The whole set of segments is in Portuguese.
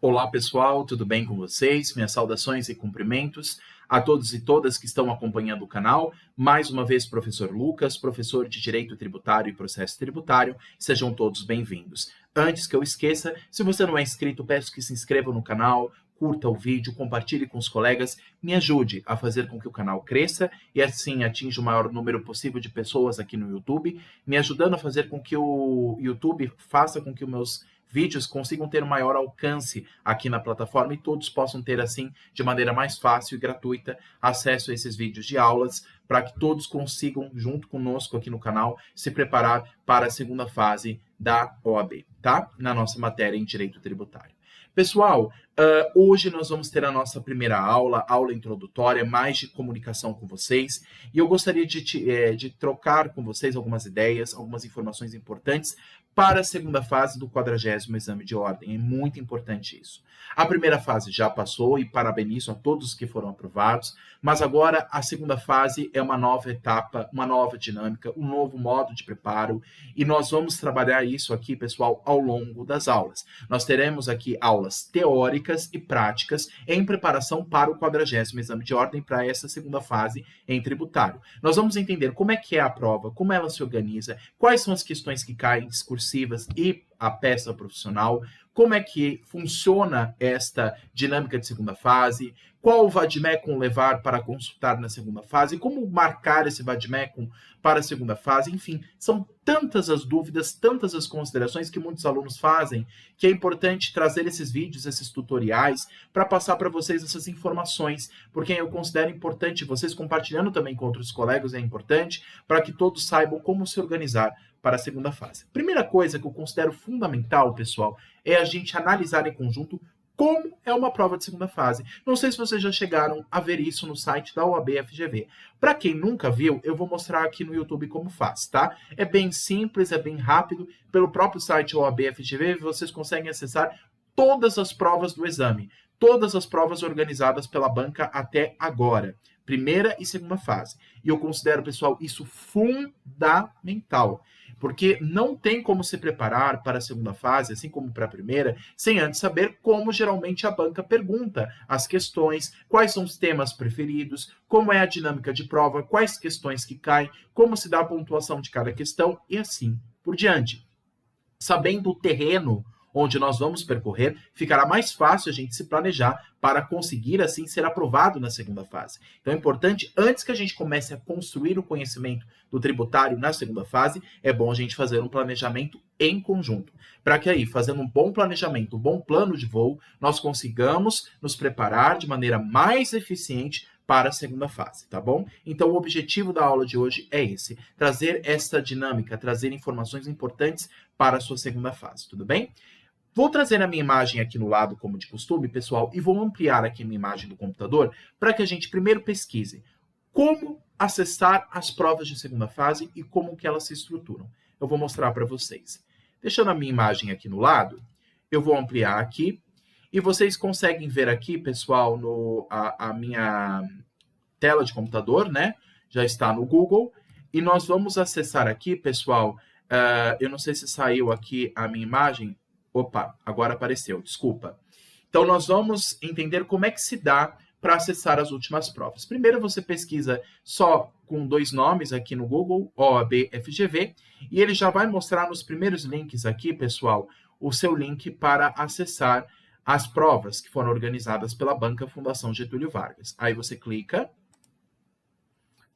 Olá pessoal, tudo bem com vocês? Minhas saudações e cumprimentos a todos e todas que estão acompanhando o canal. Mais uma vez, professor Lucas, professor de Direito Tributário e Processo Tributário. Sejam todos bem-vindos. Antes que eu esqueça, se você não é inscrito, peço que se inscreva no canal, curta o vídeo, compartilhe com os colegas, me ajude a fazer com que o canal cresça e assim atinja o maior número possível de pessoas aqui no YouTube, me ajudando a fazer com que o YouTube faça com que os meus vídeos consigam ter um maior alcance aqui na plataforma e todos possam ter, assim, de maneira mais fácil e gratuita, acesso a esses vídeos de aulas, para que todos consigam, junto conosco aqui no canal, se preparar para a segunda fase da OAB, tá? Na nossa matéria em Direito Tributário. Pessoal, hoje nós vamos ter a nossa primeira aula introdutória, mais de comunicação com vocês, e eu gostaria de trocar com vocês algumas ideias, algumas informações importantes para a segunda fase do 40º Exame de Ordem. É muito importante isso. A primeira fase já passou e parabenizo a todos que foram aprovados, mas agora a segunda fase é uma nova etapa, uma nova dinâmica, um novo modo de preparo, e nós vamos trabalhar isso aqui, pessoal, ao longo das aulas. Nós teremos aqui aulas teóricas e práticas em preparação para o 40º Exame de Ordem, para essa segunda fase em tributário. Nós vamos entender como é que é a prova, como ela se organiza, quais são as questões que caem discursivas e a peça profissional, como é que funciona esta dinâmica de segunda fase, qual o vademecum levar para consultar na segunda fase, como marcar esse vademecum para a segunda fase, enfim, são tantas as dúvidas, tantas as considerações que muitos alunos fazem, que é importante trazer esses vídeos, esses tutoriais, para passar para vocês essas informações, porque eu considero importante, vocês compartilhando também com outros colegas é importante, para que todos saibam como se organizar para a segunda fase. Primeira coisa que eu considero fundamental, pessoal, é a gente analisar em conjunto como é uma prova de segunda fase. Não sei se vocês já chegaram a ver isso no site da OAB-FGV. Para quem nunca viu, eu vou mostrar aqui no YouTube como faz, tá? É bem simples, é bem rápido. Pelo próprio site OAB-FGV, vocês conseguem acessar todas as provas do exame. Todas as provas organizadas pela banca até agora. Primeira e segunda fase. E eu considero, pessoal, isso fundamental. Porque não tem como se preparar para a segunda fase, assim como para a primeira, sem antes saber como geralmente a banca pergunta as questões, quais são os temas preferidos, como é a dinâmica de prova, quais questões que caem, como se dá a pontuação de cada questão e assim por diante. Sabendo o terreno onde nós vamos percorrer, ficará mais fácil a gente se planejar para conseguir, assim, ser aprovado na segunda fase. Então é importante, antes que a gente comece a construir o conhecimento do tributário na segunda fase, é bom a gente fazer um planejamento em conjunto, para que aí, fazendo um bom planejamento, um bom plano de voo, nós consigamos nos preparar de maneira mais eficiente para a segunda fase, tá bom? Então, o objetivo da aula de hoje é esse, trazer essa dinâmica, trazer informações importantes para a sua segunda fase, tudo bem? Vou trazer a minha imagem aqui no lado, como de costume, pessoal, e vou ampliar aqui a minha imagem do computador para que a gente primeiro pesquise como acessar as provas de segunda fase e como que elas se estruturam. Eu vou mostrar para vocês. Deixando a minha imagem aqui no lado, eu vou ampliar aqui e vocês conseguem ver aqui, pessoal, a minha tela de computador, né? Já está no Google. E nós vamos acessar aqui, pessoal, eu não sei se saiu aqui a minha imagem. Opa, agora apareceu, desculpa. Então, nós vamos entender como é que se dá para acessar as últimas provas. Primeiro, você pesquisa só com dois nomes aqui no Google, OAB-FGV, e ele já vai mostrar nos primeiros links aqui, pessoal, o seu link para acessar as provas que foram organizadas pela Banca Fundação Getúlio Vargas. Aí você clica.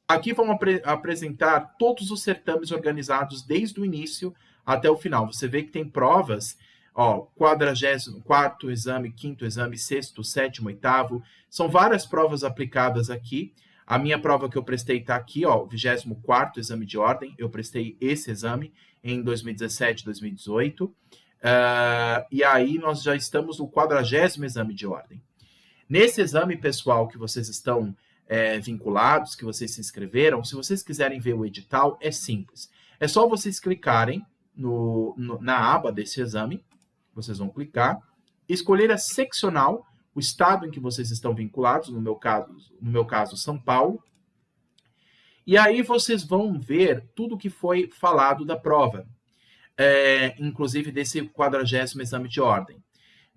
Aqui vão apresentar todos os certames organizados desde o início até o final. Você vê que tem provas, ó, 44º exame, 5º exame, 6º, 7º, 8º. São várias provas aplicadas aqui. A minha prova que eu prestei está aqui, ó, 24º exame de ordem. Eu prestei esse exame em 2017, 2018. E aí nós já estamos no 40º exame de ordem. Nesse exame, pessoal, que vocês estão vinculados, que vocês se inscreveram, se vocês quiserem ver o edital, é simples. É só vocês clicarem na aba desse exame, vocês vão clicar, escolher a seccional, o estado em que vocês estão vinculados, no meu caso São Paulo, e aí vocês vão ver tudo que foi falado da prova, inclusive desse 40º exame de ordem.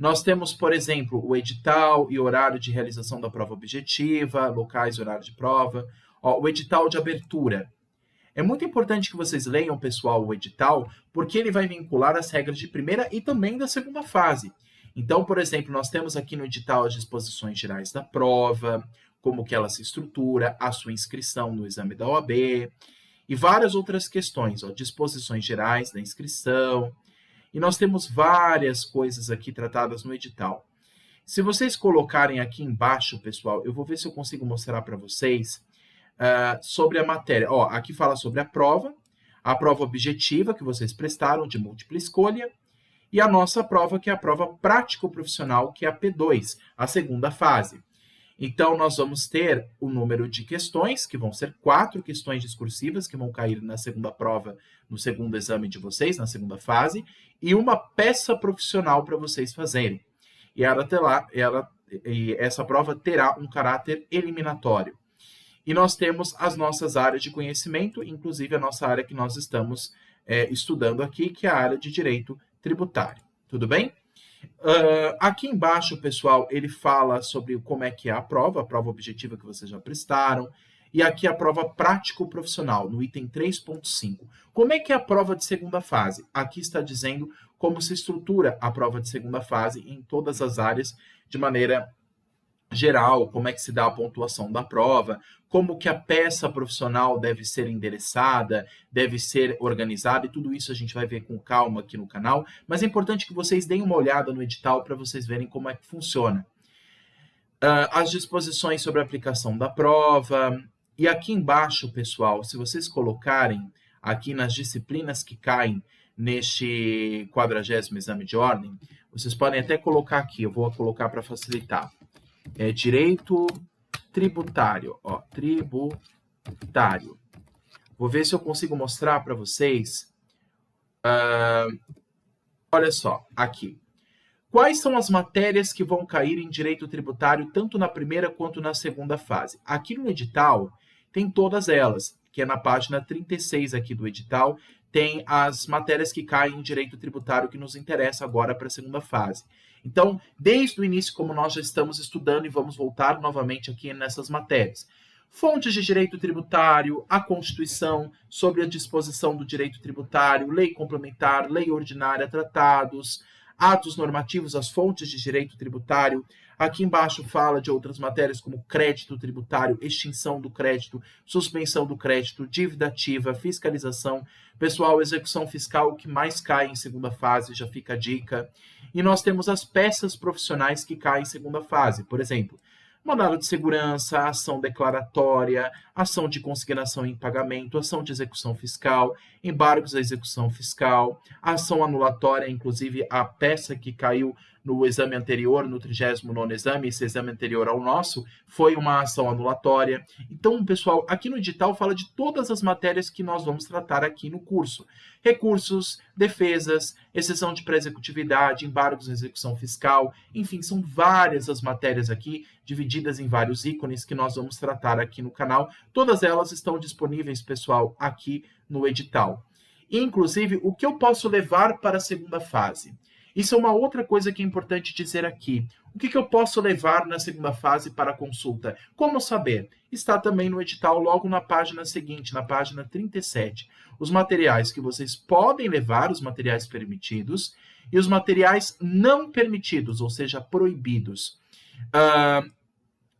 Nós temos, por exemplo, o edital e horário de realização da prova objetiva, locais e horário de prova. Ó, o edital de abertura. É muito importante que vocês leiam, pessoal, o edital, porque ele vai vincular as regras de primeira e também da segunda fase. Então, por exemplo, nós temos aqui no edital as disposições gerais da prova, como que ela se estrutura, a sua inscrição no exame da OAB e várias outras questões, ó, disposições gerais da inscrição. E nós temos várias coisas aqui tratadas no edital. Se vocês colocarem aqui embaixo, pessoal, eu vou ver se eu consigo mostrar para vocês sobre a matéria. Ó, aqui fala sobre a prova objetiva que vocês prestaram de múltipla escolha, e a nossa prova, que é a prova prático-profissional, que é a P2, a segunda fase. Então, nós vamos ter o número de questões, que vão ser 4 questões discursivas, que vão cair na segunda prova, no segundo exame de vocês, na segunda fase, e uma peça profissional para vocês fazerem. E essa prova terá um caráter eliminatório. E nós temos as nossas áreas de conhecimento, inclusive a nossa área que nós estamos estudando aqui, que é a área de direito tributário. Tudo bem? Aqui embaixo, pessoal, ele fala sobre como é que é a prova objetiva que vocês já prestaram, e aqui a prova prático-profissional, no item 3.5. Como é que é a prova de segunda fase? Aqui está dizendo como se estrutura a prova de segunda fase em todas as áreas, de maneira geral, como é que se dá a pontuação da prova, como que a peça profissional deve ser endereçada, deve ser organizada, e tudo isso a gente vai ver com calma aqui no canal, mas é importante que vocês deem uma olhada no edital para vocês verem como é que funciona. As disposições sobre a aplicação da prova, e aqui embaixo, pessoal, se vocês colocarem aqui nas disciplinas que caem neste 40º exame de ordem, vocês podem até colocar aqui, eu vou colocar para facilitar. Direito tributário, ó, tributário. Vou ver se eu consigo mostrar para vocês. Olha só, aqui. Quais são as matérias que vão cair em direito tributário, tanto na primeira quanto na segunda fase? Aqui no edital, tem todas elas, que é na página 36 aqui do edital, tem as matérias que caem em direito tributário que nos interessa agora para a segunda fase. Então, desde o início, como nós já estamos estudando, e vamos voltar novamente aqui nessas matérias. Fontes de direito tributário, a Constituição, sobre a disposição do direito tributário, lei complementar, lei ordinária, tratados, atos normativos, as fontes de direito tributário. Aqui embaixo fala de outras matérias como crédito tributário, extinção do crédito, suspensão do crédito, dívida ativa, fiscalização. Pessoal, execução fiscal, o que mais cai em segunda fase, já fica a dica. E nós temos as peças profissionais que caem em segunda fase. Por exemplo, mandado de segurança, ação declaratória, ação de consignação em pagamento, ação de execução fiscal, embargos à execução fiscal, ação anulatória, inclusive a peça que caiu no exame anterior, no 39º exame, esse exame anterior ao nosso, foi uma ação anulatória. Então, pessoal, aqui no edital fala de todas as matérias que nós vamos tratar aqui no curso. Recursos, defesas, exceção de pré-executividade, embargos à execução fiscal, enfim, são várias as matérias aqui, divididas em vários ícones que nós vamos tratar aqui no canal. Todas elas estão disponíveis, pessoal, aqui no edital. Inclusive, o que eu posso levar para a segunda fase? Isso é uma outra coisa que é importante dizer aqui. O que eu posso levar na segunda fase para a consulta? Como saber? Está também no edital, logo na página seguinte, na página 37. Os materiais que vocês podem levar, os materiais permitidos, e os materiais não permitidos, ou seja, proibidos.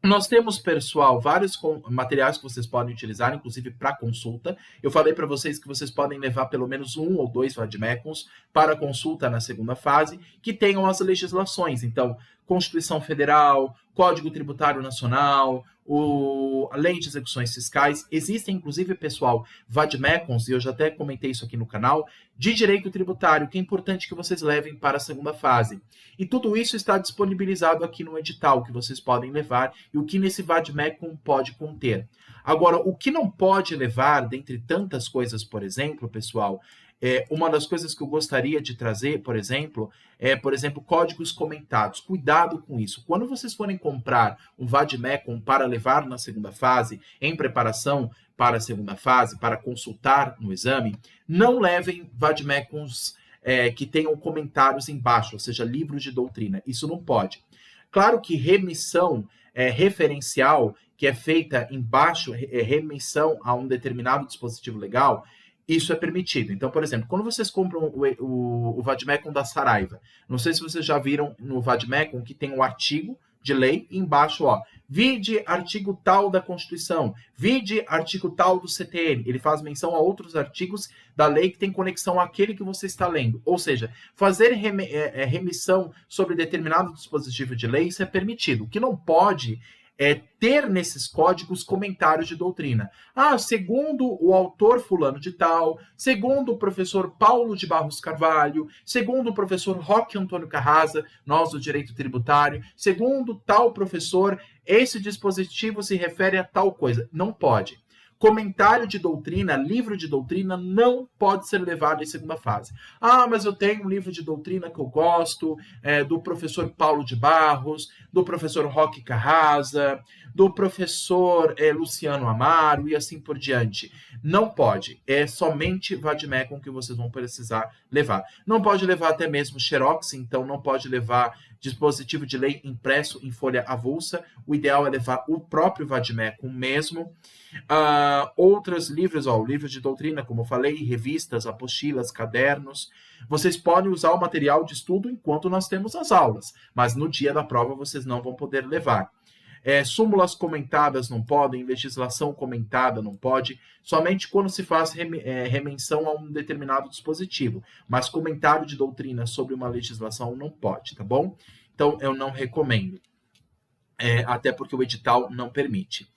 Nós temos, pessoal, vários materiais que vocês podem utilizar, inclusive para consulta. Eu falei para vocês que vocês podem levar pelo menos 1 ou 2 vademecums para consulta na segunda fase, que tenham as legislações. Então, Constituição Federal, Código Tributário Nacional, a Lei de Execuções Fiscais. Existem, inclusive, pessoal, vademecums, e eu já até comentei isso aqui no canal, de direito tributário, que é importante que vocês levem para a segunda fase. E tudo isso está disponibilizado aqui no edital, que vocês podem levar, e o que nesse vademecum pode conter. Agora, o que não pode levar, dentre tantas coisas, por exemplo, pessoal, uma das coisas que eu gostaria de trazer, por exemplo, códigos comentados. Cuidado com isso. Quando vocês forem comprar um vademecum para levar na segunda fase, em preparação para a segunda fase, para consultar no exame, não levem vademecums que tenham comentários embaixo, ou seja, livros de doutrina. Isso não pode. Claro que remissão referencial, que é feita embaixo, remissão a um determinado dispositivo legal, isso é permitido. Então, por exemplo, quando vocês compram o Vademecum da Saraiva, não sei se vocês já viram no Vademecum que tem um artigo de lei e embaixo, ó, vide artigo tal da Constituição, vide artigo tal do CTN. Ele faz menção a outros artigos da lei que tem conexão àquele que você está lendo. Ou seja, fazer remissão sobre determinado dispositivo de lei, isso é permitido. O que não pode é ter nesses códigos comentários de doutrina. Ah, segundo o autor fulano de tal, segundo o professor Paulo de Barros Carvalho, segundo o professor Roque Antônio Carrasa, nós do direito tributário, segundo tal professor, esse dispositivo se refere a tal coisa. Não pode. Comentário de doutrina, livro de doutrina, não pode ser levado em segunda fase. Ah, mas eu tenho um livro de doutrina que eu gosto, do professor Paulo de Barros, do professor Roque Carrasa, do professor Luciano Amaro e assim por diante. Não pode. É somente Vademecum que vocês vão precisar levar. Não pode levar até mesmo xerox, então não pode levar dispositivo de lei impresso em folha avulsa. O ideal é levar o próprio Vademecum mesmo. Outros livros, o livro de doutrina, como eu falei, revistas, apostilas, cadernos. Vocês podem usar o material de estudo enquanto nós temos as aulas, mas no dia da prova vocês não vão poder levar. Súmulas comentadas não podem, legislação comentada não pode, somente quando se faz remensão a um determinado dispositivo, mas comentário de doutrina sobre uma legislação não pode, tá bom? Então, eu não recomendo, até porque o edital não permite.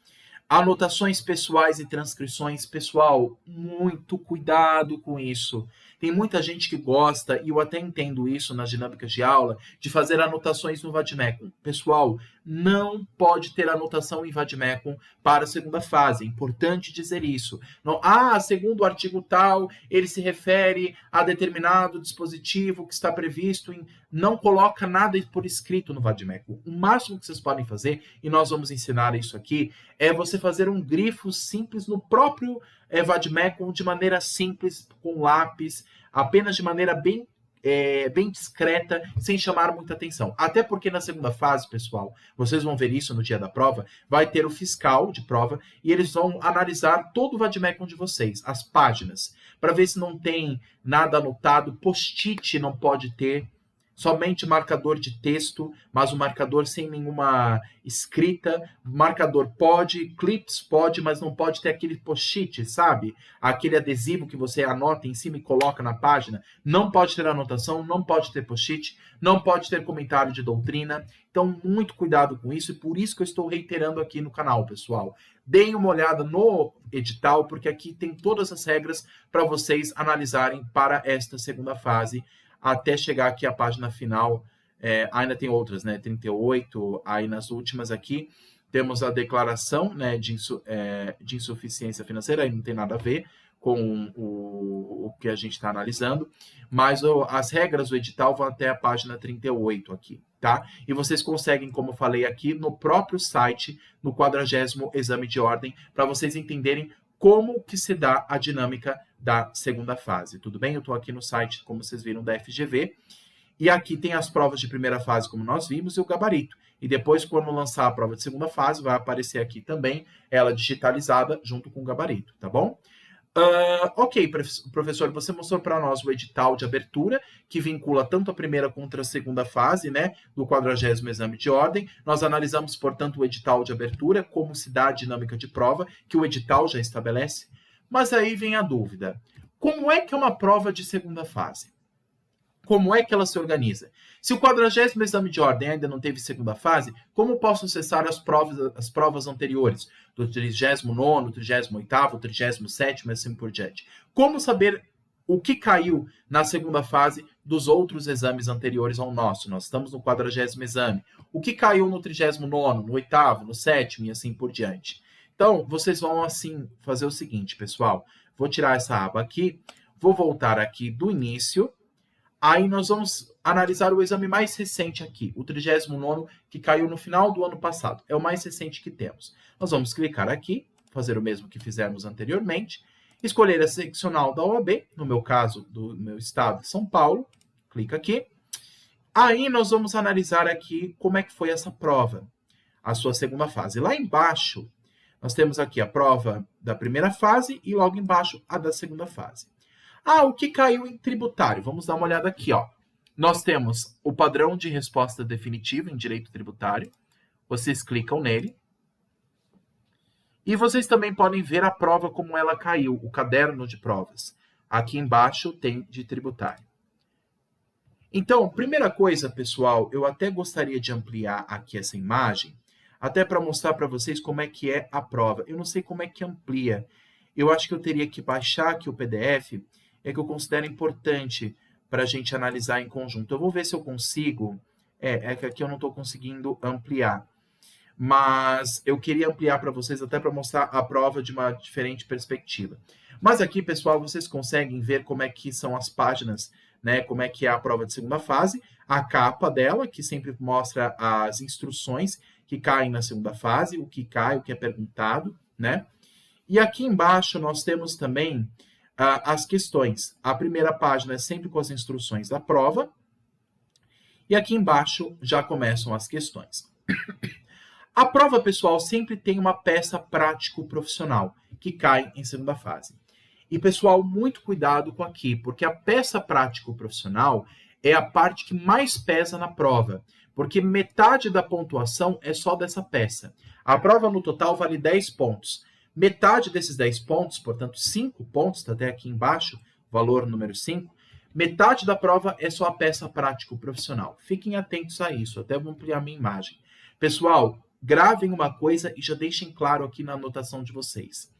Anotações pessoais e transcrições, pessoal, muito cuidado com isso. Tem muita gente que gosta, e eu até entendo isso nas dinâmicas de aula, de fazer anotações no Vademecum. Pessoal, não pode ter anotação em Vademecum para a segunda fase. É importante dizer isso. Não, segundo o artigo tal, ele se refere a determinado dispositivo que está previsto em... Não coloca nada por escrito no Vademecum. O máximo que vocês podem fazer, e nós vamos ensinar isso aqui, é você fazer um grifo simples no próprio Vademecum, de maneira simples, com lápis, apenas de maneira bem discreta, sem chamar muita atenção. Até porque na segunda fase, pessoal, vocês vão ver isso no dia da prova, vai ter o fiscal de prova e eles vão analisar todo o Vademecum de vocês, as páginas, para ver se não tem nada anotado, post-it não pode ter, somente marcador de texto, mas o marcador sem nenhuma escrita. Marcador pode, clips pode, mas não pode ter aquele post-it, sabe? Aquele adesivo que você anota em cima e coloca na página. Não pode ter anotação, não pode ter post-it, não pode ter comentário de doutrina. Então, muito cuidado com isso, e por isso que eu estou reiterando aqui no canal, pessoal. Deem uma olhada no edital, porque aqui tem todas as regras para vocês analisarem para esta segunda fase, até chegar aqui à página final. Ainda tem outras, né? 38, aí nas últimas aqui, temos a declaração, né, de insuficiência financeira, aí não tem nada a ver com o que a gente está analisando, mas as regras do edital vão até a página 38 aqui, tá? E vocês conseguem, como eu falei aqui, no próprio site, no 40º exame de ordem, para vocês entenderem como que se dá a dinâmica da segunda fase, tudo bem? Eu estou aqui no site, como vocês viram, da FGV, e aqui tem as provas de primeira fase, como nós vimos, e o gabarito. E depois, quando lançar a prova de segunda fase, vai aparecer aqui também, ela digitalizada, junto com o gabarito, tá bom? Ok, professor, você mostrou para nós o edital de abertura, que vincula tanto a primeira quanto a segunda fase, né, do 40º exame de ordem. Nós analisamos, portanto, o edital de abertura, como se dá a dinâmica de prova, que o edital já estabelece. Mas aí vem a dúvida. Como é que é uma prova de segunda fase? Como é que ela se organiza? Se o 40º exame de ordem ainda não teve segunda fase, como posso acessar as provas anteriores? Do 39º, 38º, 37º e assim por diante. Como saber o que caiu na segunda fase dos outros exames anteriores ao nosso? Nós estamos no 40º exame. O que caiu no 39º, no 8º, no 7º e assim por diante? Então, vocês vão assim fazer o seguinte, pessoal. Vou tirar essa aba aqui, vou voltar aqui do início. Aí nós vamos analisar o exame mais recente aqui, o 39º, que caiu no final do ano passado. É o mais recente que temos. Nós vamos clicar aqui, fazer o mesmo que fizemos anteriormente, escolher a seccional da OAB, no meu caso, do meu estado, São Paulo, clica aqui. Aí nós vamos analisar aqui como é que foi essa prova, a sua segunda fase. Lá embaixo, nós temos aqui a prova da primeira fase e logo embaixo a da segunda fase. Ah, o que caiu em tributário? Vamos dar uma olhada aqui, ó. Nós temos o padrão de resposta definitivo em direito tributário. Vocês clicam nele. E vocês também podem ver a prova como ela caiu, o caderno de provas. Aqui embaixo tem de tributário. Então, primeira coisa, pessoal, eu até gostaria de ampliar aqui essa imagem, até para mostrar para vocês como é que é a prova. Eu não sei como é que amplia. Eu acho que eu teria que baixar aqui o PDF, é que eu considero importante para a gente analisar em conjunto. Eu vou ver se eu consigo. É que aqui eu não estou conseguindo ampliar. Mas eu queria ampliar para vocês até para mostrar a prova de uma diferente perspectiva. Mas aqui, pessoal, vocês conseguem ver como é que são as páginas, né? Como é que é a prova de segunda fase, a capa dela, que sempre mostra as instruções que caem na segunda fase, o que cai, o que é perguntado, né? E aqui embaixo nós temos também as questões. A primeira página é sempre com as instruções da prova, e aqui embaixo já começam as questões. A prova, pessoal, sempre tem uma peça prático-profissional, que cai em segunda fase. E, pessoal, muito cuidado com aqui, porque a peça prático-profissional é a parte que mais pesa na prova, porque metade da pontuação é só dessa peça. A prova, no total, vale 10 pontos. Metade desses 10 pontos, portanto, 5 pontos, está até aqui embaixo, valor número 5, metade da prova é só a peça prático-profissional. Fiquem atentos a isso, até vou ampliar minha imagem. Pessoal, gravem uma coisa e já deixem claro aqui na anotação de vocês.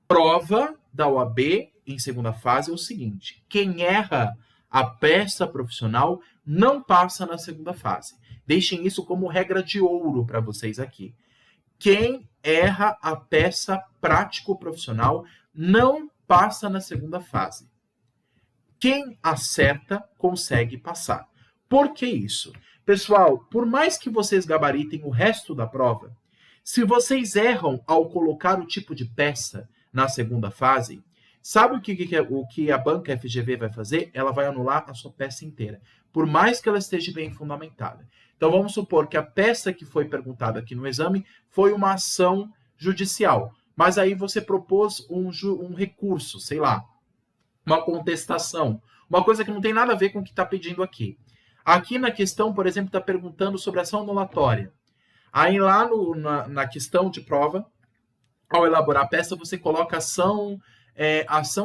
Prova da OAB em segunda fase é o seguinte: quem erra a peça profissional não passa na segunda fase. Deixem isso como regra de ouro para vocês aqui. Quem erra a peça prático-profissional não passa na segunda fase. Quem acerta consegue passar. Por que isso? Pessoal, por mais que vocês gabaritem o resto da prova, se vocês erram ao colocar o tipo de peça na segunda fase, sabe o que a banca FGV vai fazer? Ela vai anular a sua peça inteira, por mais que ela esteja bem fundamentada. Então, vamos supor que a peça que foi perguntada aqui no exame foi uma ação judicial, mas aí você propôs um recurso, sei lá, uma contestação, uma coisa que não tem nada a ver com o que está pedindo aqui. Aqui na questão, por exemplo, está perguntando sobre ação anulatória. Aí lá na questão de prova, ao elaborar a peça, você coloca ação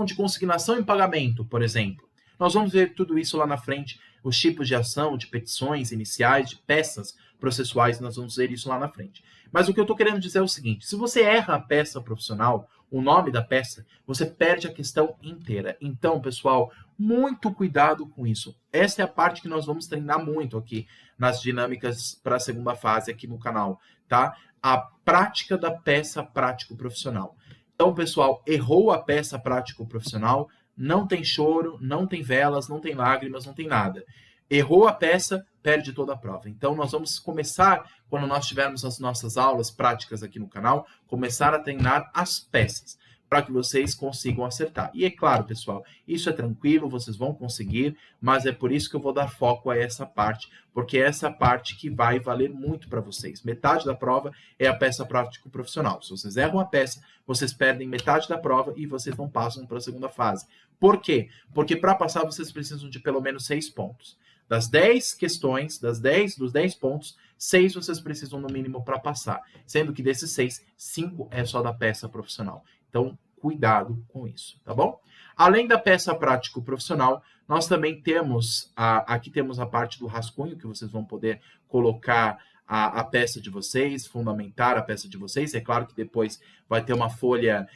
de consignação em pagamento, por exemplo. Nós vamos ver tudo isso lá na frente, os tipos de ação, de petições iniciais, de peças processuais, nós vamos ver isso lá na frente. Mas o que eu estou querendo dizer é o seguinte: se você erra a peça profissional, o nome da peça, você perde a questão inteira. Então, pessoal, muito cuidado com isso. Essa é a parte que nós vamos treinar muito aqui nas dinâmicas para a segunda fase aqui no canal, tá? A prática da peça prático-profissional. Então, pessoal, errou a peça prático-profissional, não tem choro, não tem velas, não tem lágrimas, não tem nada. Errou a peça, perde toda a prova. Então, nós vamos começar, quando nós tivermos as nossas aulas práticas aqui no canal, começar a treinar as peças, para que vocês consigam acertar. E é claro, pessoal, isso é tranquilo, vocês vão conseguir, mas é por isso que eu vou dar foco a essa parte, porque é essa parte que vai valer muito para vocês. Metade da prova é a peça prático-profissional. Se vocês erram a peça, vocês perdem metade da prova e vocês não passam para a segunda fase. Por quê? Porque para passar, vocês precisam de pelo menos 6 pontos. Das 10 questões, dos 10 pontos, 6 vocês precisam no mínimo para passar. Sendo que desses 6, 5 é só da peça profissional. Então, cuidado com isso, tá bom? Além da peça prático-profissional, nós também temos, aqui temos a parte do rascunho, que vocês vão poder colocar a peça de vocês, fundamentar a peça de vocês. É claro que depois vai ter uma folha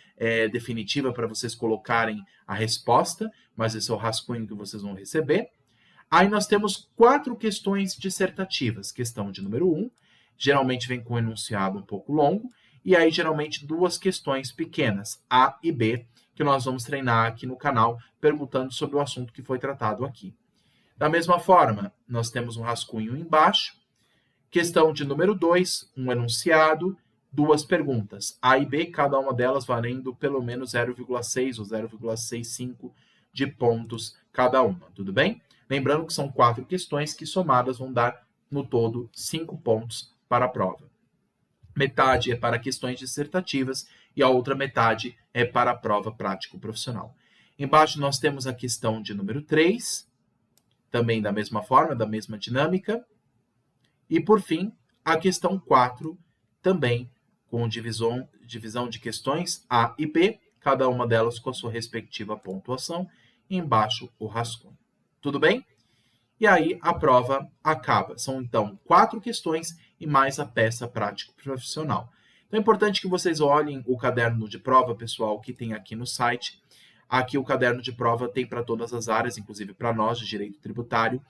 definitiva para vocês colocarem a resposta, mas esse é o rascunho que vocês vão receber. Aí nós temos 4 questões dissertativas. Questão de número 1, geralmente vem com um enunciado um pouco longo, e aí geralmente 2 questões pequenas, A e B, que nós vamos treinar aqui no canal, perguntando sobre o assunto que foi tratado aqui. Da mesma forma, nós temos um rascunho embaixo, questão de número 2, um enunciado, duas perguntas, A e B, cada uma delas valendo pelo menos 0,6 ou 0,65 de pontos cada uma, tudo bem? Lembrando que são 4 questões que somadas vão dar, no todo, 5 pontos para a prova. Metade é para questões dissertativas e a outra metade é para a prova prático-profissional. Embaixo nós temos a questão de número 3, também da mesma forma, da mesma dinâmica. E, por fim, a questão 4, também com divisão de questões A e B, cada uma delas com a sua respectiva pontuação, e embaixo o rascunho. Tudo bem? E aí a prova acaba. São, então, 4 questões e mais a peça prático-profissional. Então, é importante que vocês olhem o caderno de prova, pessoal, que tem aqui no site. Aqui o caderno de prova tem para todas as áreas, inclusive para nós de direito tributário.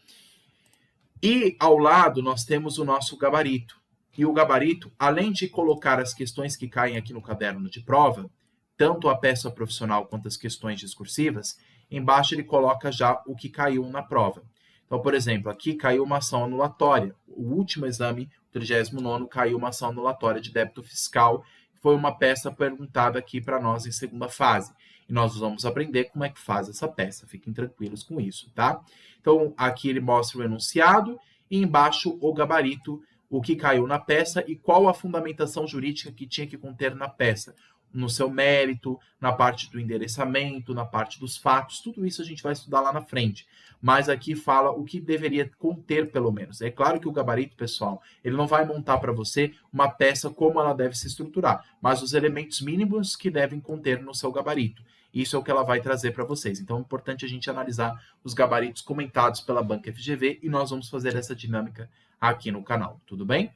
E ao lado nós temos o nosso gabarito. E o gabarito, além de colocar as questões que caem aqui no caderno de prova, tanto a peça profissional quanto as questões discursivas, embaixo ele coloca já o que caiu na prova. Então, por exemplo, aqui caiu uma ação anulatória. O último exame, o 39º, caiu uma ação anulatória de débito fiscal. Foi uma peça perguntada aqui para nós em segunda fase. E nós vamos aprender como é que faz essa peça. Fiquem tranquilos com isso, tá? Então, aqui ele mostra o enunciado e embaixo o gabarito, o que caiu na peça e qual a fundamentação jurídica que tinha que conter na peça. No seu mérito, na parte do endereçamento, na parte dos fatos, tudo isso a gente vai estudar lá na frente. Mas aqui fala o que deveria conter, pelo menos. É claro que o gabarito, pessoal, ele não vai montar para você uma peça como ela deve se estruturar, mas os elementos mínimos que devem conter no seu gabarito. Isso é o que ela vai trazer para vocês. Então, é importante a gente analisar os gabaritos comentados pela Banca FGV e nós vamos fazer essa dinâmica aqui no canal, tudo bem?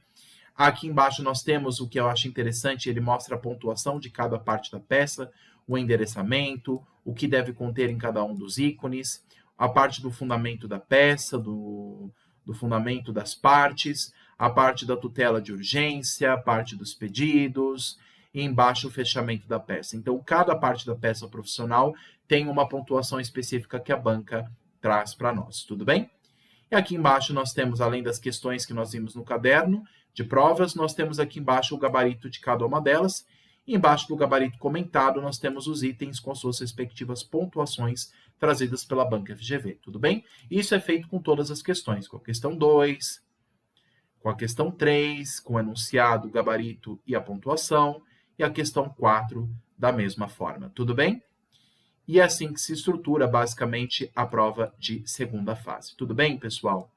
Aqui embaixo nós temos o que eu acho interessante, ele mostra a pontuação de cada parte da peça, o endereçamento, o que deve conter em cada um dos ícones, a parte do fundamento da peça, do fundamento das partes, a parte da tutela de urgência, a parte dos pedidos, e embaixo o fechamento da peça. Então, cada parte da peça profissional tem uma pontuação específica que a banca traz para nós, tudo bem? E aqui embaixo nós temos, além das questões que nós vimos no caderno de provas, nós temos aqui embaixo o gabarito de cada uma delas. E embaixo do gabarito comentado, nós temos os itens com as suas respectivas pontuações trazidas pela Banca FGV, tudo bem? Isso é feito com todas as questões, com a questão 2, com a questão 3, com o enunciado, o gabarito e a pontuação, e a questão 4 da mesma forma, tudo bem? E é assim que se estrutura, basicamente, a prova de segunda fase. Tudo bem, pessoal?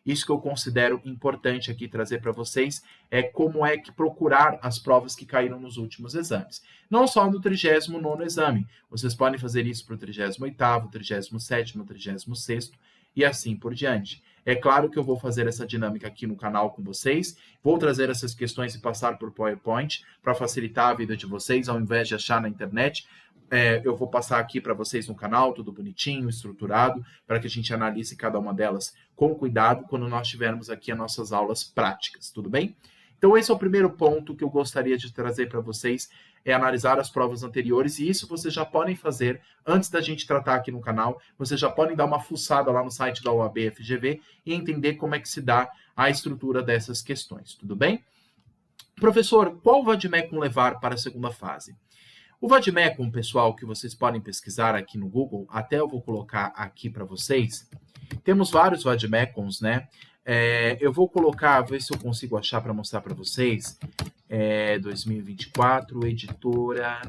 Isso que eu considero importante aqui trazer para vocês é como é que procurar as provas que caíram nos últimos exames. Não só no 39º exame. Vocês podem fazer isso para o 38º, 37º, 36º e assim por diante. É claro que eu vou fazer essa dinâmica aqui no canal com vocês. Vou trazer essas questões e passar por PowerPoint para facilitar a vida de vocês, ao invés de achar na internet. Eu vou passar aqui para vocês no canal, tudo bonitinho, estruturado, para que a gente analise cada uma delas com cuidado quando nós tivermos aqui as nossas aulas práticas, tudo bem? Então, esse é o primeiro ponto que eu gostaria de trazer para vocês, é analisar as provas anteriores, e isso vocês já podem fazer antes da gente tratar aqui no canal, vocês já podem dar uma fuçada lá no site da OAB FGV e entender como é que se dá a estrutura dessas questões, tudo bem? Professor, qual vade-mecum levar para a segunda fase? O vade-mecum, pessoal, que vocês podem pesquisar aqui no Google, até eu vou colocar aqui para vocês. Temos vários vade-mecuns, né? Eu vou colocar, ver se eu consigo achar para mostrar para vocês. 2024, editora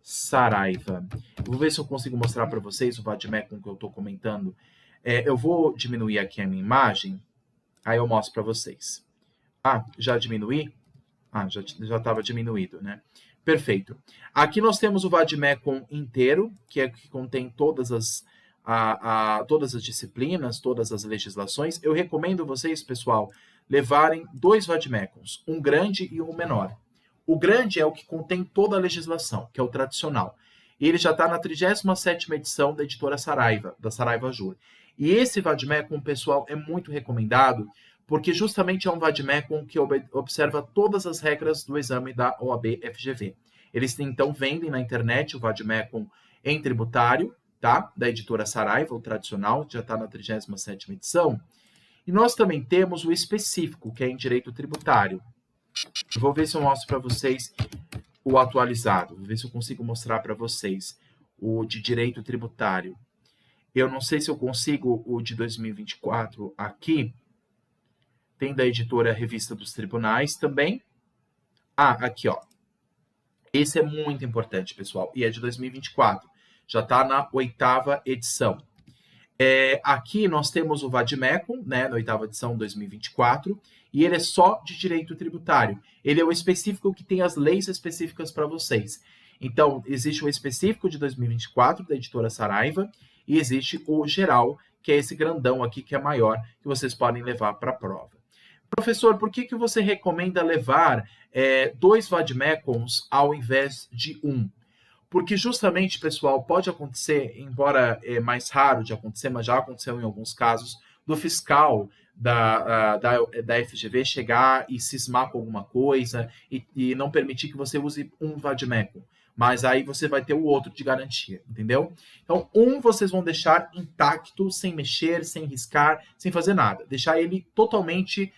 Saraiva. Vou ver se eu consigo mostrar para vocês o vade-mecum que eu estou comentando. Eu vou diminuir aqui a minha imagem, aí eu mostro para vocês. Ah, já diminuí? Ah, já estava diminuído, né? Perfeito. Aqui nós temos o vade-mecum inteiro, que é que contém todas as disciplinas, todas as legislações. Eu recomendo vocês, pessoal, levarem 2 vade-mecuns, um grande e um menor. O grande é o que contém toda a legislação, que é o tradicional. E ele já está na 37ª edição da editora Saraiva, da Saraiva Jur. E esse vade-mecum, pessoal, é muito recomendado, porque justamente é um vade-mecum que observa todas as regras do exame da OAB FGV. Eles, então, vendem na internet o vade-mecum em tributário, tá? Da editora Saraiva, o tradicional, já está na 37ª edição. E nós também temos o específico, que é em direito tributário. Eu vou ver se eu mostro para vocês o atualizado. Vou ver se eu consigo mostrar para vocês o de direito tributário. Eu não sei se eu consigo o de 2024 aqui. Tem da editora Revista dos Tribunais também. Ah, aqui, ó. Esse é muito importante, pessoal, e é de 2024. Já está na 8ª edição. Aqui nós temos o Vademecum, né, na 8ª edição 2024, e ele é só de direito tributário. Ele é o específico que tem as leis específicas para vocês. Então, existe o específico de 2024, da editora Saraiva, e existe o geral, que é esse grandão aqui, que é maior, que vocês podem levar para a prova. Professor, por que você recomenda levar 2 Vademecums ao invés de um? Porque justamente, pessoal, pode acontecer, embora é mais raro de acontecer, mas já aconteceu em alguns casos, do fiscal da FGV chegar e cismar com alguma coisa e não permitir que você use um Vademecum. Mas aí você vai ter o outro de garantia, entendeu? Então, vocês vão deixar intacto, sem mexer, sem riscar, sem fazer nada. Deixar ele totalmente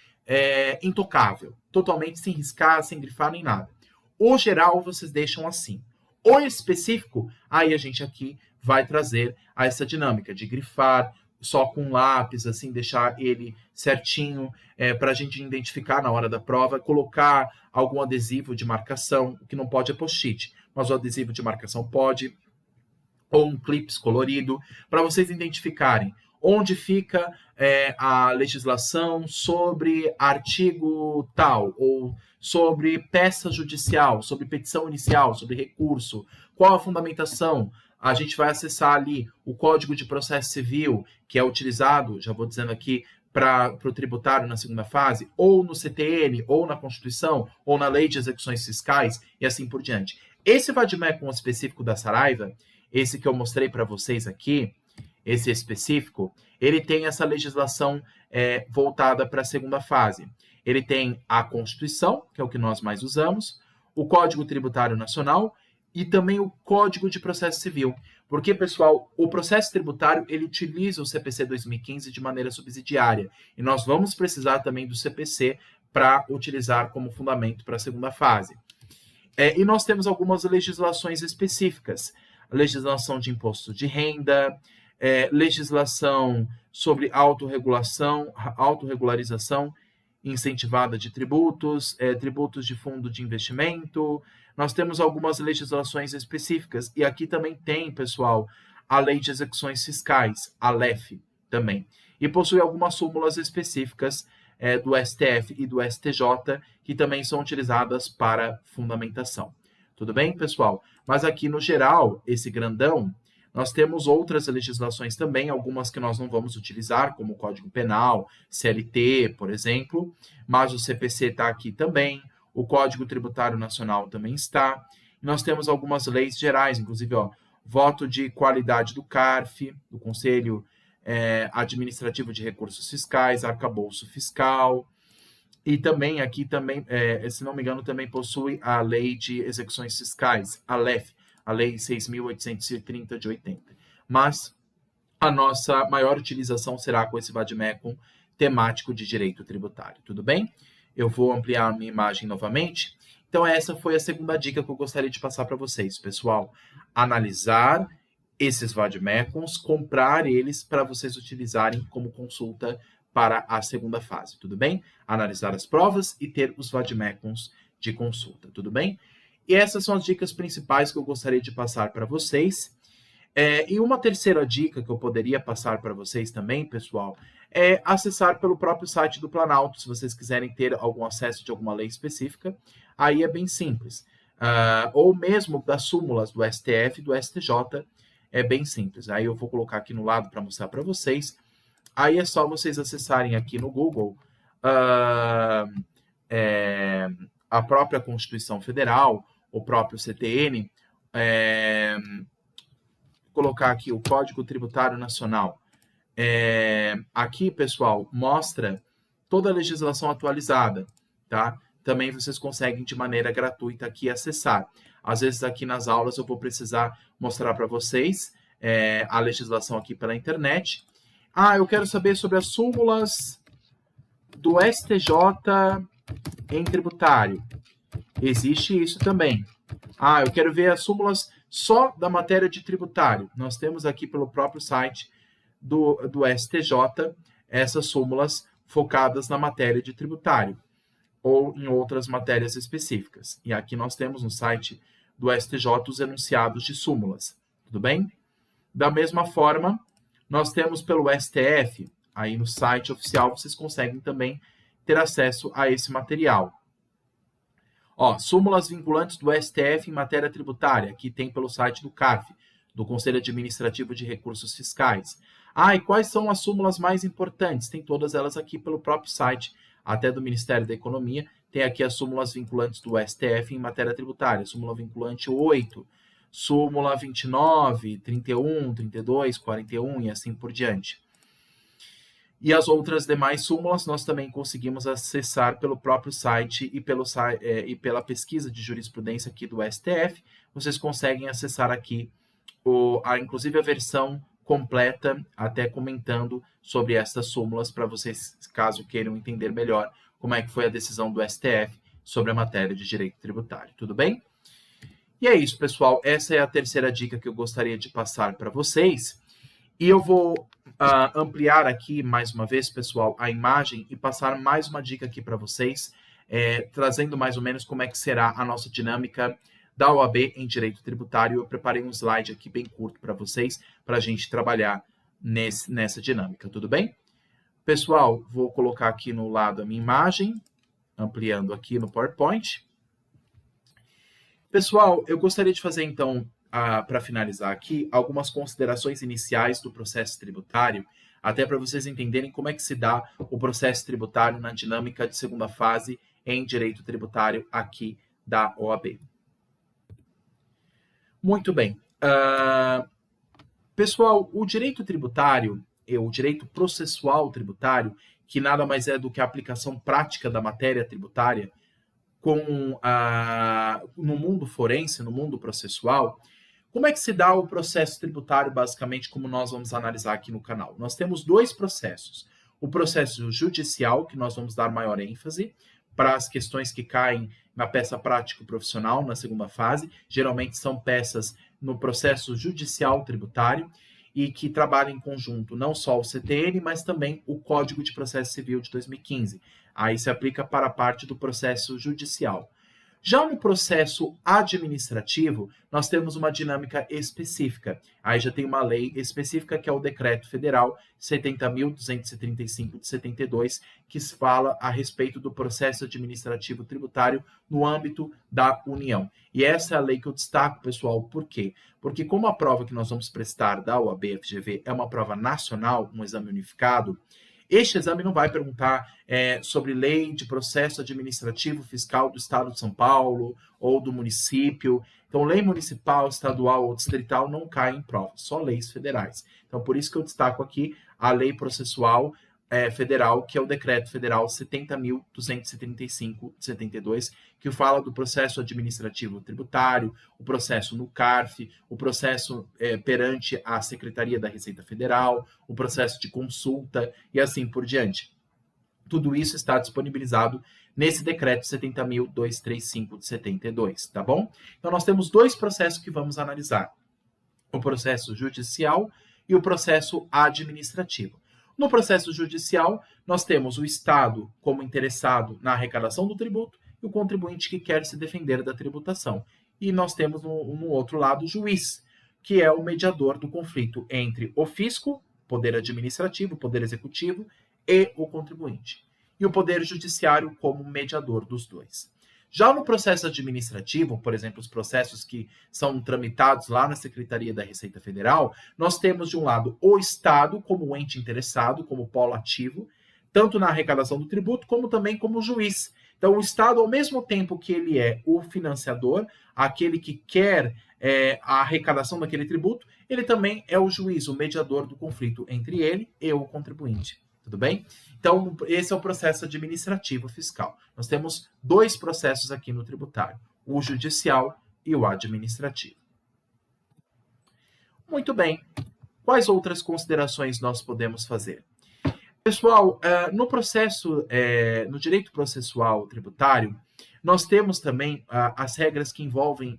intocável, totalmente sem riscar, sem grifar, nem nada. O geral, vocês deixam assim. O específico, aí a gente aqui vai trazer essa dinâmica de grifar só com lápis, assim, deixar ele certinho, para a gente identificar na hora da prova, colocar algum adesivo de marcação, o que não pode é post-it, mas o adesivo de marcação pode, ou um clips colorido, para vocês identificarem onde fica a legislação sobre artigo tal, ou sobre peça judicial, sobre petição inicial, sobre recurso, qual a fundamentação. A gente vai acessar ali o Código de Processo Civil, que é utilizado, já vou dizendo aqui, para o tributário na segunda fase, ou no CTN, ou na Constituição, ou na Lei de Execuções Fiscais, e assim por diante. Esse Vademecum específico da Saraiva, esse que eu mostrei para vocês aqui, esse específico, ele tem essa legislação voltada para a segunda fase. Ele tem a Constituição, que é o que nós mais usamos, o Código Tributário Nacional e também o Código de Processo Civil. Porque, pessoal, o processo tributário, ele utiliza o CPC 2015 de maneira subsidiária. E nós vamos precisar também do CPC para utilizar como fundamento para a segunda fase. E nós temos algumas legislações específicas. A legislação de imposto de renda, legislação sobre autorregularização incentivada de tributos, tributos de fundo de investimento. Nós temos algumas legislações específicas. E aqui também tem, pessoal, a Lei de Execuções Fiscais, a LEF, também. E possui algumas súmulas específicas do STF e do STJ, que também são utilizadas para fundamentação. Tudo bem, pessoal? Mas aqui, no geral, esse grandão, nós temos outras legislações também, algumas que nós não vamos utilizar, como o Código Penal, CLT, por exemplo, mas o CPC está aqui também, o Código Tributário Nacional também está. Nós temos algumas leis gerais, inclusive, voto de qualidade do CARF, do Conselho Administrativo de Recursos Fiscais, arcabouço fiscal, e também aqui, se não me engano, também possui a Lei de Execuções Fiscais, a LEF, a Lei 6.830 de 80. Mas a nossa maior utilização será com esse Vademecum temático de direito tributário, tudo bem? Eu vou ampliar a minha imagem novamente. Então, essa foi a segunda dica que eu gostaria de passar para vocês, pessoal. Analisar esses Vademecums, comprar eles para vocês utilizarem como consulta para a segunda fase, tudo bem? Analisar as provas e ter os Vademecums de consulta, tudo bem? E essas são as dicas principais que eu gostaria de passar para vocês. E uma terceira dica que eu poderia passar para vocês também, pessoal, é acessar pelo próprio site do Planalto, se vocês quiserem ter algum acesso de alguma lei específica, aí é bem simples. Ou mesmo das súmulas do STF e do STJ, é bem simples. Aí eu vou colocar aqui no lado para mostrar para vocês. Aí é só vocês acessarem aqui no Google a própria Constituição Federal, o próprio CTN, colocar aqui o Código Tributário Nacional. Aqui, pessoal, mostra toda a legislação atualizada, tá? Também vocês conseguem de maneira gratuita aqui acessar. Às vezes aqui nas aulas eu vou precisar mostrar para vocês a legislação aqui pela internet. Eu quero saber sobre as súmulas do STJ em tributário. Existe isso também. Ah, eu quero ver as súmulas só da matéria de tributário. Nós temos aqui pelo próprio site do STJ essas súmulas focadas na matéria de tributário ou em outras matérias específicas. E aqui nós temos no site do STJ os enunciados de súmulas. Tudo bem? Da mesma forma, nós temos pelo STF, aí no site oficial vocês conseguem também ter acesso a esse material. Ó, súmulas vinculantes do STF em matéria tributária, aqui tem pelo site do CARF, do Conselho Administrativo de Recursos Fiscais. Ah, e quais são as súmulas mais importantes? Tem todas elas aqui pelo próprio site, até do Ministério da Economia. Tem aqui as súmulas vinculantes do STF em matéria tributária, súmula vinculante 8, súmula 29, 31, 32, 41 e assim por diante. E as outras demais súmulas nós também conseguimos acessar pelo próprio site e pela pesquisa de jurisprudência aqui do STF. Vocês conseguem acessar aqui, inclusive a versão completa, até comentando sobre essas súmulas, para vocês, caso queiram entender melhor como é que foi a decisão do STF sobre a matéria de direito tributário. Tudo bem? E é isso, pessoal. Essa é a terceira dica que eu gostaria de passar para vocês. E eu vou ampliar aqui, mais uma vez, pessoal, a imagem e passar mais uma dica aqui para vocês, trazendo mais ou menos como é que será a nossa dinâmica da OAB em Direito Tributário. Eu preparei um slide aqui bem curto para vocês, para a gente trabalhar nessa dinâmica, tudo bem? Pessoal, vou colocar aqui no lado a minha imagem, ampliando aqui no PowerPoint. Pessoal, eu gostaria de fazer, então, para finalizar aqui, algumas considerações iniciais do processo tributário, até para vocês entenderem como é que se dá o processo tributário na dinâmica de segunda fase em direito tributário aqui da OAB. Muito bem. Pessoal, o direito tributário, o direito processual tributário, que nada mais é do que a aplicação prática da matéria tributária no mundo forense, no mundo processual. Como é que se dá o processo tributário, basicamente, como nós vamos analisar aqui no canal? Nós temos dois processos. O processo judicial, que nós vamos dar maior ênfase para as questões que caem na peça prático-profissional, na segunda fase. Geralmente são peças no processo judicial tributário e que trabalham em conjunto não só o CTN, mas também o Código de Processo Civil de 2015. Aí se aplica para a parte do processo judicial. Já no processo administrativo, nós temos uma dinâmica específica. Aí já tem uma lei específica, que é o Decreto Federal 70.235 de 72, que fala a respeito do processo administrativo tributário no âmbito da União. E essa é a lei que eu destaco, pessoal. Por quê? Porque como a prova que nós vamos prestar da OAB-FGV é uma prova nacional, um exame unificado, este exame não vai perguntar sobre lei de processo administrativo fiscal do Estado de São Paulo ou do município. Então, lei municipal, estadual ou distrital não cai em prova, só leis federais. Então, por isso que eu destaco aqui a lei processual federal, que é o Decreto Federal 70.235 de 72, que fala do processo administrativo tributário, o processo no CARF, o processo perante a Secretaria da Receita Federal, o processo de consulta e assim por diante. Tudo isso está disponibilizado nesse Decreto 70.235 de 72, tá bom? Então, nós temos dois processos que vamos analisar: o processo judicial e o processo administrativo. No processo judicial, nós temos o Estado como interessado na arrecadação do tributo e o contribuinte que quer se defender da tributação. E nós temos no outro lado o juiz, que é o mediador do conflito entre o fisco, poder administrativo, poder executivo, e o contribuinte. E o poder judiciário como mediador dos dois. Já no processo administrativo, por exemplo, os processos que são tramitados lá na Secretaria da Receita Federal, nós temos, de um lado, o Estado como ente interessado, como polo ativo, tanto na arrecadação do tributo, como também como juiz. Então, o Estado, ao mesmo tempo que ele é o financiador, aquele que quer a arrecadação daquele tributo, ele também é o juiz, o mediador do conflito entre ele e o contribuinte. Tudo bem? Então, esse é o processo administrativo fiscal. Nós temos dois processos aqui no tributário, o judicial e o administrativo. Muito bem. Quais outras considerações nós podemos fazer? Pessoal, no direito processual tributário, nós temos também as regras que envolvem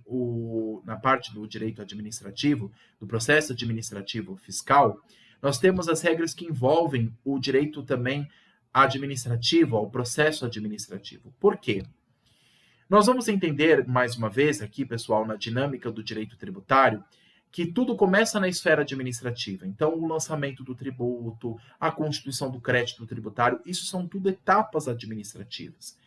na parte do direito administrativo, do processo administrativo fiscal, nós temos as regras que envolvem o direito também administrativo, ao processo administrativo. Por quê? Nós vamos entender, mais uma vez aqui, pessoal, na dinâmica do direito tributário, que tudo começa na esfera administrativa. Então, o lançamento do tributo, a constituição do crédito tributário, isso são tudo etapas administrativas.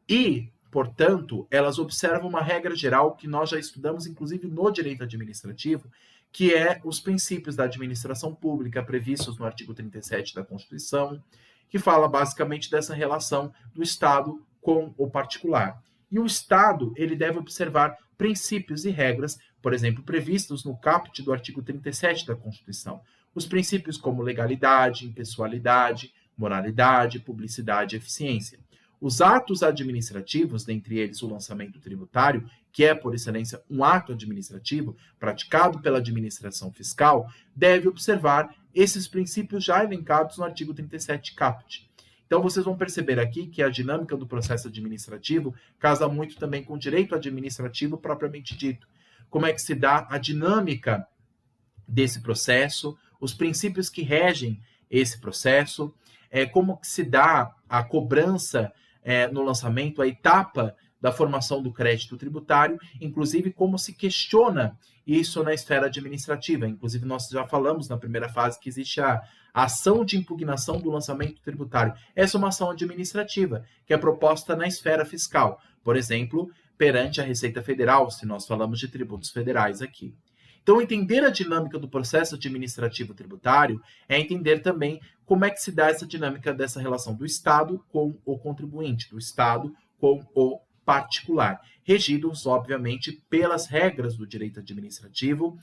E, portanto, elas observam uma regra geral que nós já estudamos, inclusive no direito administrativo, que é os princípios da administração pública previstos no artigo 37 da Constituição, que fala basicamente dessa relação do Estado com o particular. E o Estado, ele deve observar princípios e regras, por exemplo, previstos no caput do artigo 37 da Constituição. Os princípios como legalidade, impessoalidade, moralidade, publicidade e eficiência. Os atos administrativos, dentre eles o lançamento tributário, que é, por excelência, um ato administrativo praticado pela administração fiscal, deve observar esses princípios já elencados no artigo 37 caput. Então, vocês vão perceber aqui que a dinâmica do processo administrativo casa muito também com o direito administrativo propriamente dito. Como é que se dá a dinâmica desse processo, os princípios que regem esse processo, como que se dá a cobrança no lançamento, a etapa da formação do crédito tributário, inclusive como se questiona isso na esfera administrativa. Inclusive, nós já falamos na primeira fase que existe a ação de impugnação do lançamento tributário. Essa é uma ação administrativa, que é proposta na esfera fiscal, por exemplo, perante a Receita Federal, se nós falamos de tributos federais aqui. Então, entender a dinâmica do processo administrativo tributário é entender também como é que se dá essa dinâmica dessa relação do Estado com o contribuinte, do Estado com o particular, regidos, obviamente, pelas regras do direito administrativo,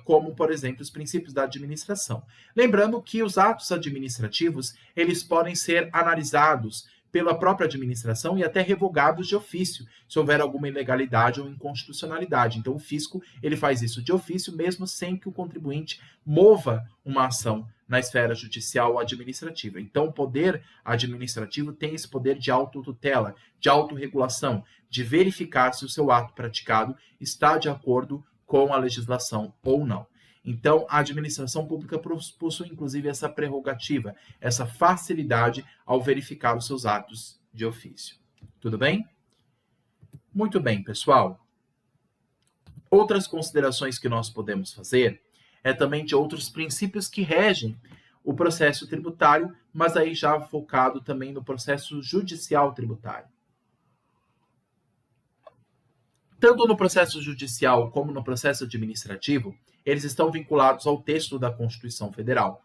como, por exemplo, os princípios da administração. Lembrando que os atos administrativos, eles podem ser analisados pela própria administração e até revogados de ofício, se houver alguma ilegalidade ou inconstitucionalidade. Então, o fisco ele faz isso de ofício, mesmo sem que o contribuinte mova uma ação na esfera judicial ou administrativa. Então, o poder administrativo tem esse poder de autotutela, de autorregulação, de verificar se o seu ato praticado está de acordo com a legislação ou não. Então, a administração pública possui, inclusive, essa prerrogativa, essa facilidade ao verificar os seus atos de ofício. Tudo bem? Muito bem, pessoal. Outras considerações que nós podemos fazer é também de outros princípios que regem o processo tributário, mas aí já focado também no processo judicial tributário. Tanto no processo judicial como no processo administrativo, eles estão vinculados ao texto da Constituição Federal.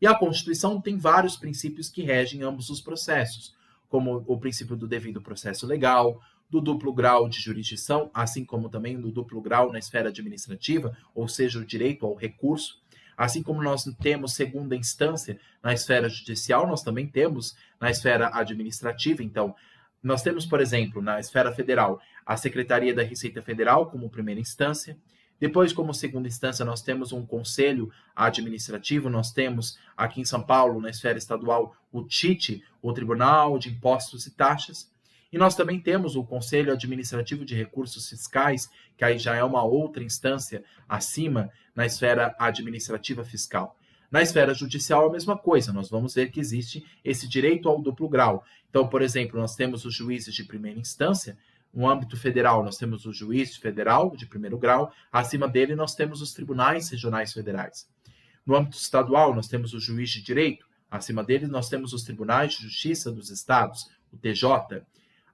E a Constituição tem vários princípios que regem ambos os processos, como o princípio do devido processo legal, do duplo grau de jurisdição, assim como também do duplo grau na esfera administrativa, ou seja, o direito ao recurso. Assim como nós temos segunda instância na esfera judicial, nós também temos na esfera administrativa. Então, nós temos, por exemplo, na esfera federal, a Secretaria da Receita Federal como primeira instância. Depois, como segunda instância, nós temos um conselho administrativo, nós temos aqui em São Paulo, na esfera estadual, o TIT, o Tribunal de Impostos e Taxas. E nós também temos o Conselho Administrativo de Recursos Fiscais, que aí já é uma outra instância acima na esfera administrativa fiscal. Na esfera judicial, a mesma coisa, nós vamos ver que existe esse direito ao duplo grau. Então, por exemplo, nós temos os juízes de primeira instância. No âmbito federal, nós temos o juiz federal de primeiro grau, acima dele nós temos os tribunais regionais federais. No âmbito estadual, nós temos o juiz de direito, acima dele nós temos os tribunais de justiça dos estados, o TJ.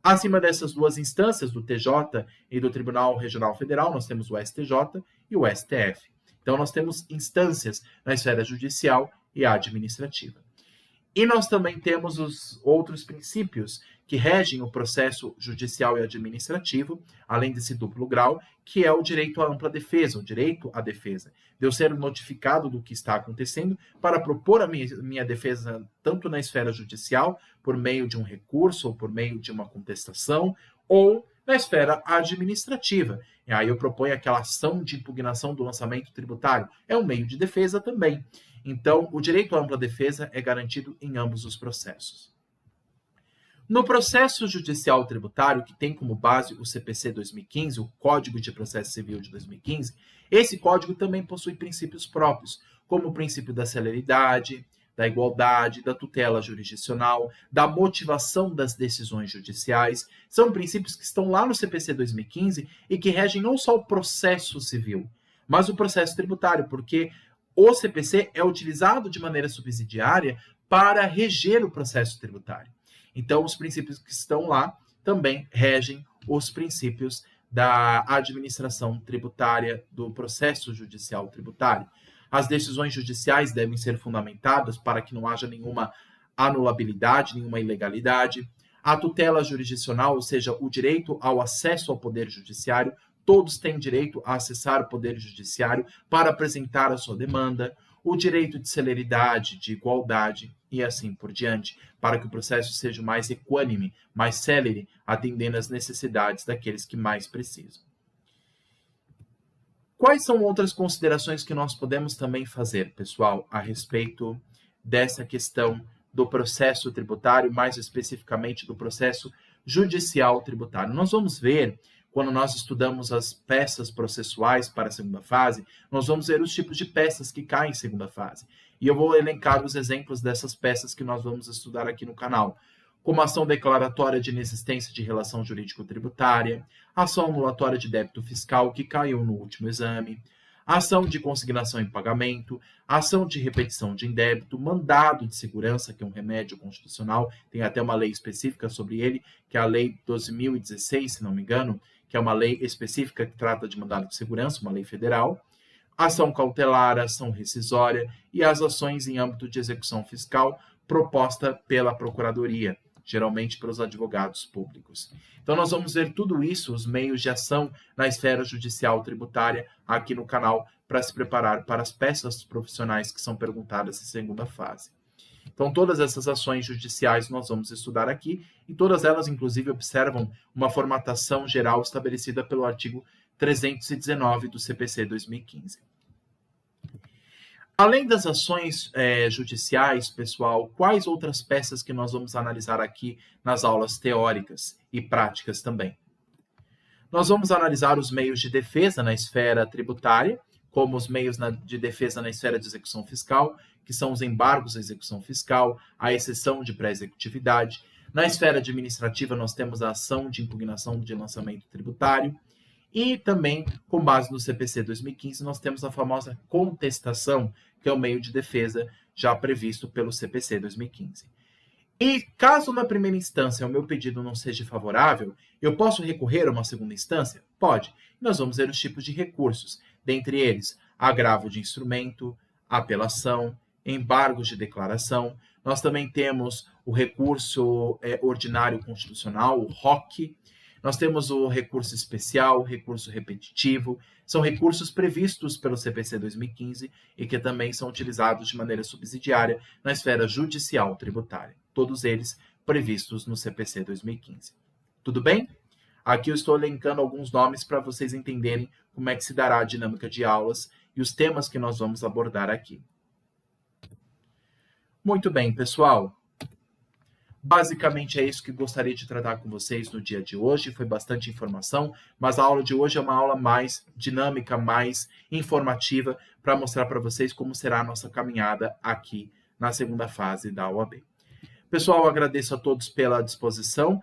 Acima dessas duas instâncias, do TJ e do Tribunal Regional Federal, nós temos o STJ e o STF. Então, nós temos instâncias na esfera judicial e administrativa. E nós também temos os outros princípios que regem o processo judicial e administrativo, além desse duplo grau, que é o direito à ampla defesa, o direito à defesa. De eu ser notificado do que está acontecendo para propor a minha defesa tanto na esfera judicial, por meio de um recurso ou por meio de uma contestação, ou na esfera administrativa. E aí eu proponho aquela ação de impugnação do lançamento tributário. É um meio de defesa também. Então, o direito à ampla defesa é garantido em ambos os processos. No processo judicial tributário, que tem como base o CPC 2015, o Código de Processo Civil de 2015, esse código também possui princípios próprios, como o princípio da celeridade, da igualdade, da tutela jurisdicional, da motivação das decisões judiciais. São princípios que estão lá no CPC 2015 e que regem não só o processo civil, mas o processo tributário, porque o CPC é utilizado de maneira subsidiária para reger o processo tributário. Então, os princípios que estão lá também regem os princípios da administração tributária, do processo judicial tributário. As decisões judiciais devem ser fundamentadas para que não haja nenhuma anulabilidade, nenhuma ilegalidade. A tutela jurisdicional, ou seja, o direito ao acesso ao poder judiciário, todos têm direito a acessar o poder judiciário para apresentar a sua demanda. O direito de celeridade, de igualdade e assim por diante, para que o processo seja mais equânime, mais célere, atendendo às necessidades daqueles que mais precisam. Quais são outras considerações que nós podemos também fazer, pessoal, a respeito dessa questão do processo tributário, mais especificamente do processo judicial tributário? Nós vamos ver, quando nós estudamos as peças processuais para a segunda fase, nós vamos ver os tipos de peças que caem em segunda fase. E eu vou elencar os exemplos dessas peças que nós vamos estudar aqui no canal, como ação declaratória de inexistência de relação jurídico-tributária, ação anulatória de débito fiscal, que caiu no último exame, ação de consignação em pagamento, ação de repetição de indébito, mandado de segurança, que é um remédio constitucional, tem até uma lei específica sobre ele, que é a Lei 12.016, se não me engano, que é uma lei específica que trata de mandado de segurança, uma lei federal, ação cautelar, ação rescisória e as ações em âmbito de execução fiscal proposta pela Procuradoria, geralmente pelos advogados públicos. Então, nós vamos ver tudo isso, os meios de ação na esfera judicial tributária, aqui no canal, para se preparar para as peças profissionais que são perguntadas em segunda fase. Então, todas essas ações judiciais nós vamos estudar aqui, e todas elas, inclusive, observam uma formatação geral estabelecida pelo artigo 319 do CPC 2015. Além das ações judiciais, pessoal, quais outras peças que nós vamos analisar aqui nas aulas teóricas e práticas também? Nós vamos analisar os meios de defesa na esfera tributária, como os meios de defesa na esfera de execução fiscal, que são os embargos à execução fiscal, a exceção de pré-executividade. Na esfera administrativa, nós temos a ação de impugnação de lançamento tributário. E também, com base no CPC 2015, nós temos a famosa contestação, que é o meio de defesa já previsto pelo CPC 2015. E caso na primeira instância o meu pedido não seja favorável, eu posso recorrer a uma segunda instância? Pode. Nós vamos ver os tipos de recursos, dentre eles agravo de instrumento, apelação, embargos de declaração. Nós também temos o recurso ordinário constitucional, o ROC. Nós temos o recurso especial, recurso repetitivo, são recursos previstos pelo CPC 2015 e que também são utilizados de maneira subsidiária na esfera judicial tributária. Todos eles previstos no CPC 2015. Tudo bem? Aqui eu estou elencando alguns nomes para vocês entenderem como é que se dará a dinâmica de aulas e os temas que nós vamos abordar aqui. Muito bem, pessoal. Basicamente é isso que gostaria de tratar com vocês no dia de hoje. Foi bastante informação, mas a aula de hoje é uma aula mais dinâmica, mais informativa, para mostrar para vocês como será a nossa caminhada aqui na segunda fase da OAB. Pessoal, eu agradeço a todos pela disposição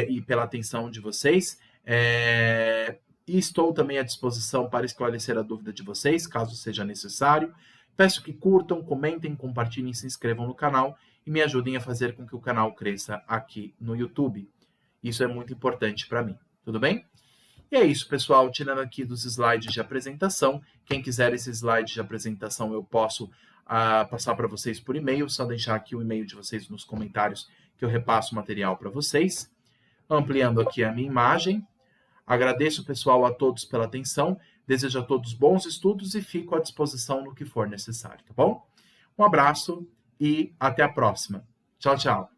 e pela atenção de vocês. E estou também à disposição para esclarecer a dúvida de vocês, caso seja necessário. Peço que curtam, comentem, compartilhem, se inscrevam no canal e me ajudem a fazer com que o canal cresça aqui no YouTube. Isso é muito importante para mim, tudo bem? E é isso, pessoal, tirando aqui dos slides de apresentação. Quem quiser esse slide de apresentação, eu posso passar para vocês por e-mail, só deixar aqui o e-mail de vocês nos comentários que eu repasso o material para vocês. Ampliando aqui a minha imagem. Agradeço, pessoal, a todos pela atenção. Desejo a todos bons estudos e fico à disposição no que for necessário, tá bom? Um abraço e até a próxima. Tchau, tchau.